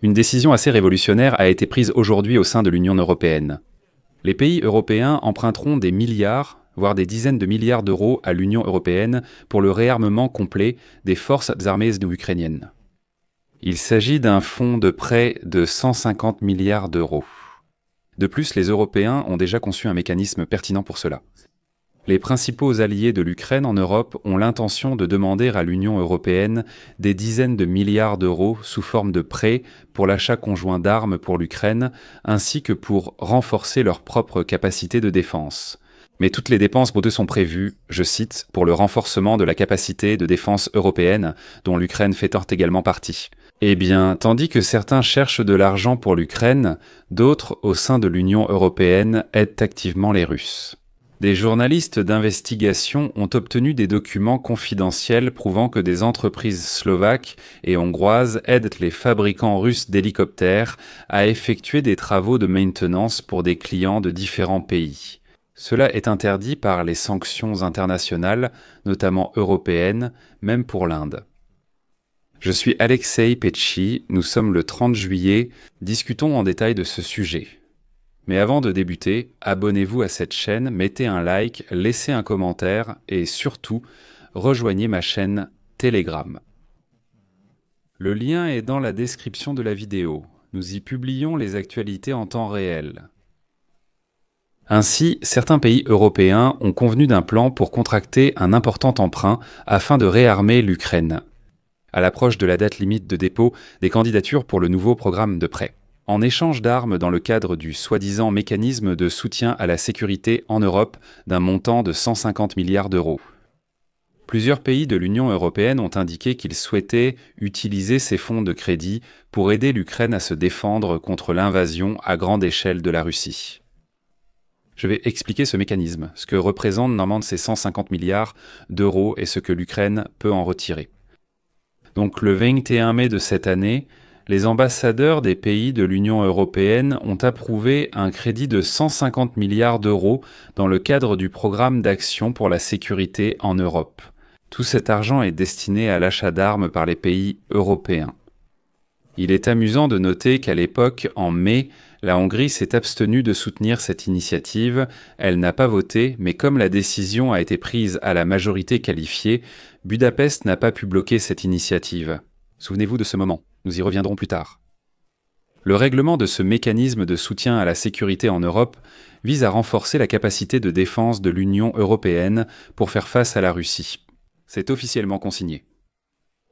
Une décision assez révolutionnaire a été prise aujourd'hui au sein de l'Union européenne. Les pays européens emprunteront des milliards, voire des dizaines de milliards d'euros à l'Union européenne pour le réarmement complet des forces armées ukrainiennes. Il s'agit d'un fonds de prêt de 150 milliards d'euros. De plus, les Européens ont déjà conçu un mécanisme pertinent pour cela. Les principaux alliés de l'Ukraine en Europe ont l'intention de demander à l'Union européenne des dizaines de milliards d'euros sous forme de prêts pour l'achat conjoint d'armes pour l'Ukraine, ainsi que pour renforcer leur propre capacité de défense. Mais toutes les dépenses pour eux sont prévues, je cite, pour le renforcement de la capacité de défense européenne, dont l'Ukraine fait également partie. Eh bien, tandis que certains cherchent de l'argent pour l'Ukraine, d'autres, au sein de l'Union européenne, aident activement les Russes. Des journalistes d'investigation ont obtenu des documents confidentiels prouvant que des entreprises slovaques et hongroises aident les fabricants russes d'hélicoptères à effectuer des travaux de maintenance pour des clients de différents pays. Cela est interdit par les sanctions internationales, notamment européennes, même pour l'Inde. Je suis Alexei Petchi, nous sommes le 30 juillet, discutons en détail de ce sujet. Mais avant de débuter, abonnez-vous à cette chaîne, mettez un like, laissez un commentaire et surtout, rejoignez ma chaîne Telegram. Le lien est dans la description de la vidéo. Nous y publions les actualités en temps réel. Ainsi, certains pays européens ont convenu d'un plan pour contracter un important emprunt afin de réarmer l'Ukraine, à l'approche de la date limite de dépôt des candidatures pour le nouveau programme de prêt, en échange d'armes dans le cadre du soi-disant mécanisme de soutien à la sécurité en Europe d'un montant de 150 milliards d'euros. Plusieurs pays de l'Union européenne ont indiqué qu'ils souhaitaient utiliser ces fonds de crédit pour aider l'Ukraine à se défendre contre l'invasion à grande échelle de la Russie. Je vais expliquer ce mécanisme, ce que représentent normalement ces 150 milliards d'euros et ce que l'Ukraine peut en retirer. Donc le 21 mai de cette année, les ambassadeurs des pays de l'Union européenne ont approuvé un crédit de 150 milliards d'euros dans le cadre du programme d'action pour la sécurité en Europe. Tout cet argent est destiné à l'achat d'armes par les pays européens. Il est amusant de noter qu'à l'époque, en mai, la Hongrie s'est abstenue de soutenir cette initiative. Elle n'a pas voté, mais comme la décision a été prise à la majorité qualifiée, Budapest n'a pas pu bloquer cette initiative. Souvenez-vous de ce moment, nous y reviendrons plus tard. Le règlement de ce mécanisme de soutien à la sécurité en Europe vise à renforcer la capacité de défense de l'Union européenne pour faire face à la Russie. C'est officiellement consigné.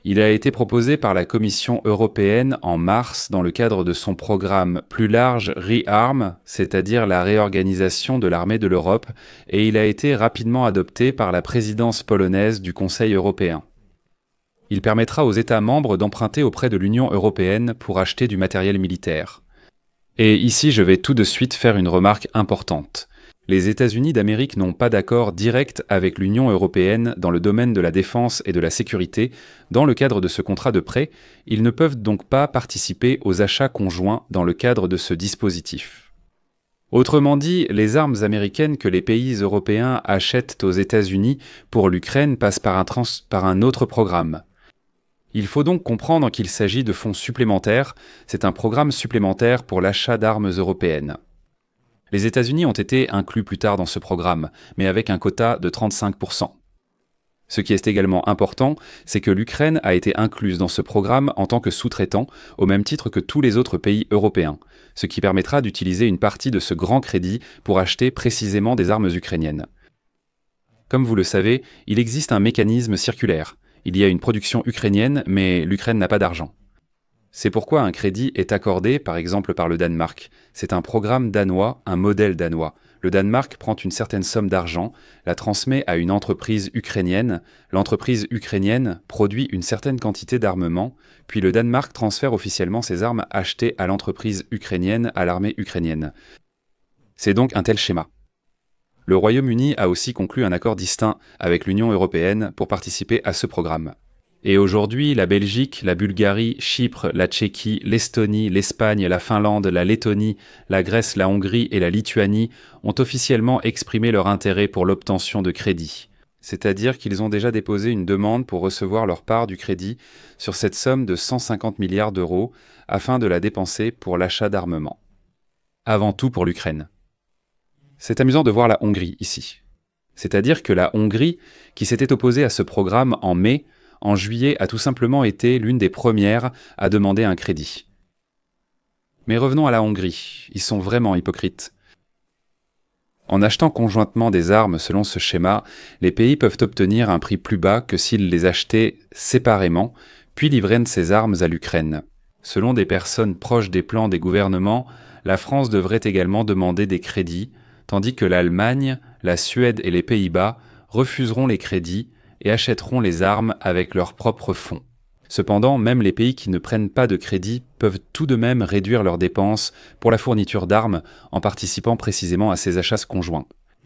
Il a été proposé par la Commission européenne en mars dans le cadre de son programme plus large ReArm, c'est-à-dire la réorganisation de l'armée de l'Europe, et il a été rapidement adopté par la présidence polonaise du Conseil européen. Il permettra aux États membres d'emprunter auprès de l'Union européenne pour acheter du matériel militaire. Et ici, je vais tout de suite faire une remarque importante. Les États-Unis d'Amérique n'ont pas d'accord direct avec l'Union européenne dans le domaine de la défense et de la sécurité. Dans le cadre de ce contrat de prêt, ils ne peuvent donc pas participer aux achats conjoints dans le cadre de ce dispositif. Autrement dit, les armes américaines que les pays européens achètent aux États-Unis pour l'Ukraine passent par un autre programme. Il faut donc comprendre qu'il s'agit de fonds supplémentaires, c'est un programme supplémentaire pour l'achat d'armes européennes. Les États-Unis ont été inclus plus tard dans ce programme, mais avec un quota de 35%. Ce qui est également important, c'est que l'Ukraine a été incluse dans ce programme en tant que sous-traitant, au même titre que tous les autres pays européens, ce qui permettra d'utiliser une partie de ce grand crédit pour acheter précisément des armes ukrainiennes. Comme vous le savez, il existe un mécanisme circulaire. Il y a une production ukrainienne, mais l'Ukraine n'a pas d'argent. C'est pourquoi un crédit est accordé, par exemple par le Danemark. C'est un programme danois, un modèle danois. Le Danemark prend une certaine somme d'argent, la transmet à une entreprise ukrainienne. L'entreprise ukrainienne produit une certaine quantité d'armement, puis le Danemark transfère officiellement ces armes achetées à l'entreprise ukrainienne à l'armée ukrainienne. C'est donc un tel schéma. Le Royaume-Uni a aussi conclu un accord distinct avec l'Union européenne pour participer à ce programme. Et aujourd'hui, la Belgique, la Bulgarie, Chypre, la Tchéquie, l'Estonie, l'Espagne, la Finlande, la Lettonie, la Grèce, la Hongrie et la Lituanie ont officiellement exprimé leur intérêt pour l'obtention de crédits. C'est-à-dire qu'ils ont déjà déposé une demande pour recevoir leur part du crédit sur cette somme de 150 milliards d'euros afin de la dépenser pour l'achat d'armement. Avant tout pour l'Ukraine. C'est amusant de voir la Hongrie ici. C'est-à-dire que la Hongrie, qui s'était opposée à ce programme en mai, en juillet a tout simplement été l'une des premières à demander un crédit. Mais revenons à la Hongrie, ils sont vraiment hypocrites. En achetant conjointement des armes selon ce schéma, les pays peuvent obtenir un prix plus bas que s'ils les achetaient séparément, puis livraient ces armes à l'Ukraine. Selon des personnes proches des plans des gouvernements, la France devrait également demander des crédits, tandis que l'Allemagne, la Suède et les Pays-Bas refuseront les crédits et achèteront les armes avec leurs propres fonds. Cependant, même les pays qui ne prennent pas de crédit peuvent tout de même réduire leurs dépenses pour la fourniture d'armes en participant précisément à ces achats conjoints.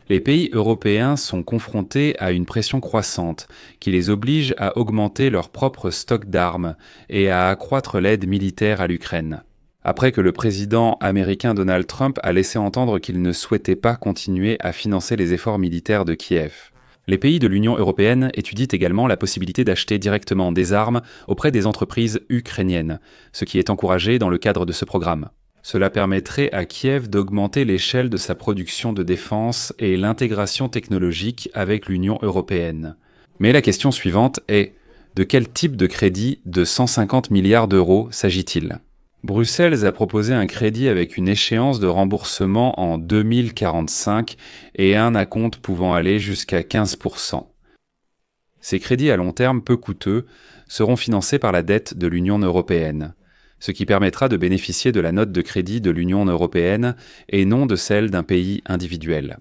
Les pays européens sont confrontés à une pression croissante qui les oblige à augmenter leur propre stock d'armes et à accroître l'aide militaire à l'Ukraine. Après que le président américain Donald Trump a laissé entendre qu'il ne souhaitait pas continuer à financer les efforts militaires de Kiev. Les pays de l'Union européenne étudient également la possibilité d'acheter directement des armes auprès des entreprises ukrainiennes, ce qui est encouragé dans le cadre de ce programme. Cela permettrait à Kiev d'augmenter l'échelle de sa production de défense et l'intégration technologique avec l'Union européenne. Mais la question suivante est, de quel type de crédit de 150 milliards d'euros s'agit-il ? Bruxelles a proposé un crédit avec une échéance de remboursement en 2045 et un acompte pouvant aller jusqu'à 15%. Ces crédits à long terme peu coûteux seront financés par la dette de l'Union européenne, ce qui permettra de bénéficier de la note de crédit de l'Union européenne et non de celle d'un pays individuel.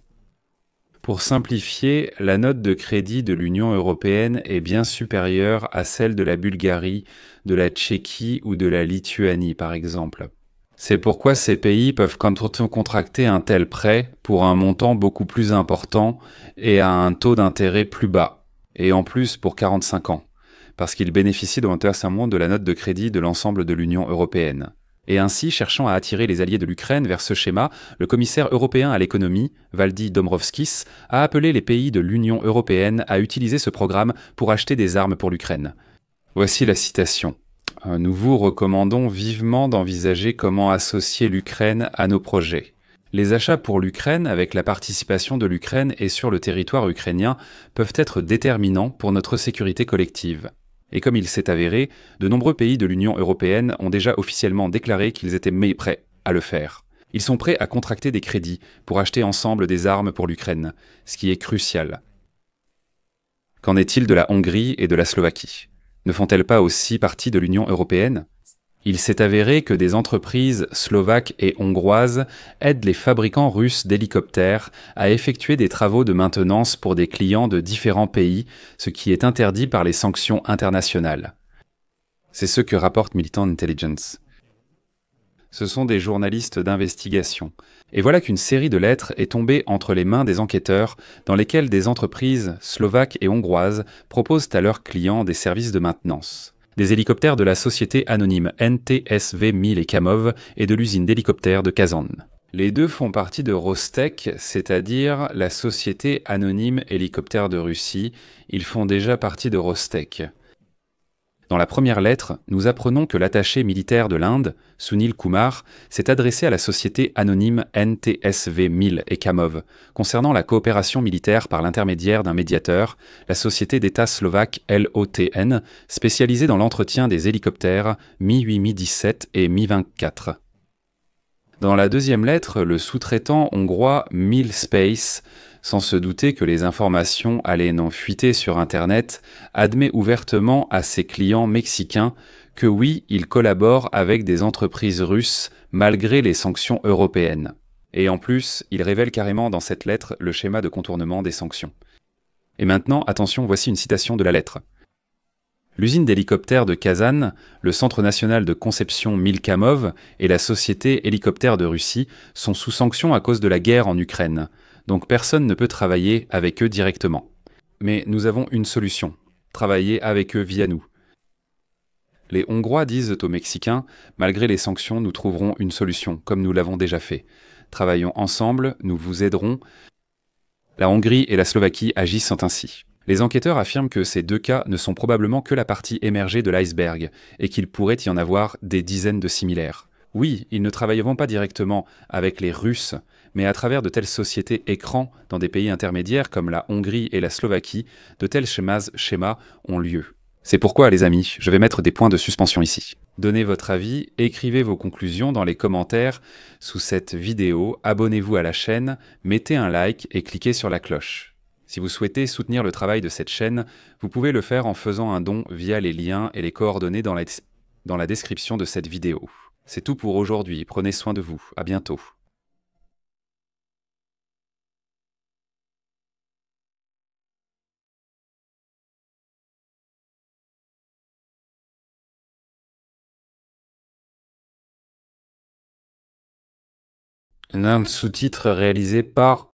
Pour simplifier, la note de crédit de l'Union européenne est bien supérieure à celle de la Bulgarie, de la Tchéquie ou de la Lituanie, par exemple. C'est pourquoi ces pays peuvent contracter un tel prêt pour un montant beaucoup plus important et à un taux d'intérêt plus bas, et en plus pour 45 ans, parce qu'ils bénéficient de l'intéressement de la note de crédit de l'ensemble de l'Union européenne. Et ainsi, cherchant à attirer les alliés de l'Ukraine vers ce schéma, le commissaire européen à l'économie, Valdis Dombrovskis, a appelé les pays de l'Union européenne à utiliser ce programme pour acheter des armes pour l'Ukraine. Voici la citation. « Nous vous recommandons vivement d'envisager comment associer l'Ukraine à nos projets. Les achats pour l'Ukraine, avec la participation de l'Ukraine et sur le territoire ukrainien, peuvent être déterminants pour notre sécurité collective. » Et comme il s'est avéré, de nombreux pays de l'Union européenne ont déjà officiellement déclaré qu'ils étaient prêts à le faire. Ils sont prêts à contracter des crédits pour acheter ensemble des armes pour l'Ukraine, ce qui est crucial. Qu'en est-il de la Hongrie et de la Slovaquie ? Ne font-elles pas aussi partie de l'Union européenne ? Il s'est avéré que des entreprises slovaques et hongroises aident les fabricants russes d'hélicoptères à effectuer des travaux de maintenance pour des clients de différents pays, ce qui est interdit par les sanctions internationales. C'est ce que rapporte Militant Intelligence. Ce sont des journalistes d'investigation. Et voilà qu'une série de lettres est tombée entre les mains des enquêteurs dans lesquelles des entreprises slovaques et hongroises proposent à leurs clients des services de maintenance. Des hélicoptères de la société anonyme NTSV 1000 et Kamov et de l'usine d'hélicoptères de Kazan. Les deux font partie de Rostec, c'est-à-dire la société anonyme hélicoptère de Russie. Ils font déjà partie de Rostec. Dans la première lettre, nous apprenons que l'attaché militaire de l'Inde, Sunil Kumar, s'est adressé à la société anonyme NTSV 1000 et Kamov concernant la coopération militaire par l'intermédiaire d'un médiateur, la société d'État slovaque LOTN, spécialisée dans l'entretien des hélicoptères Mi-8, Mi-17 et Mi-24. Dans la deuxième lettre, le sous-traitant hongrois Milspace, sans se douter que les informations allaient non fuiter sur Internet, admet ouvertement à ses clients mexicains que oui, il collabore avec des entreprises russes malgré les sanctions européennes. Et en plus, il révèle carrément dans cette lettre le schéma de contournement des sanctions. Et maintenant, attention, voici une citation de la lettre. L'usine d'hélicoptères de Kazan, le Centre national de conception Milkamov et la société hélicoptère de Russie sont sous sanction à cause de la guerre en Ukraine. Donc personne ne peut travailler avec eux directement. Mais nous avons une solution, travailler avec eux via nous. Les Hongrois disent aux Mexicains, malgré les sanctions, nous trouverons une solution, comme nous l'avons déjà fait. Travaillons ensemble, nous vous aiderons. La Hongrie et la Slovaquie agissent ainsi. Les enquêteurs affirment que ces deux cas ne sont probablement que la partie émergée de l'iceberg, et qu'il pourrait y en avoir des dizaines de similaires. Oui, ils ne travailleront pas directement avec les Russes, mais à travers de telles sociétés écrans dans des pays intermédiaires comme la Hongrie et la Slovaquie, de tels schémas ont lieu. C'est pourquoi, les amis, je vais mettre des points de suspension ici. Donnez votre avis, écrivez vos conclusions dans les commentaires sous cette vidéo, abonnez-vous à la chaîne, mettez un like et cliquez sur la cloche. Si vous souhaitez soutenir le travail de cette chaîne, vous pouvez le faire en faisant un don via les liens et les coordonnées dans la description de cette vidéo. C'est tout pour aujourd'hui, prenez soin de vous, à bientôt. Un sous-titre réalisé par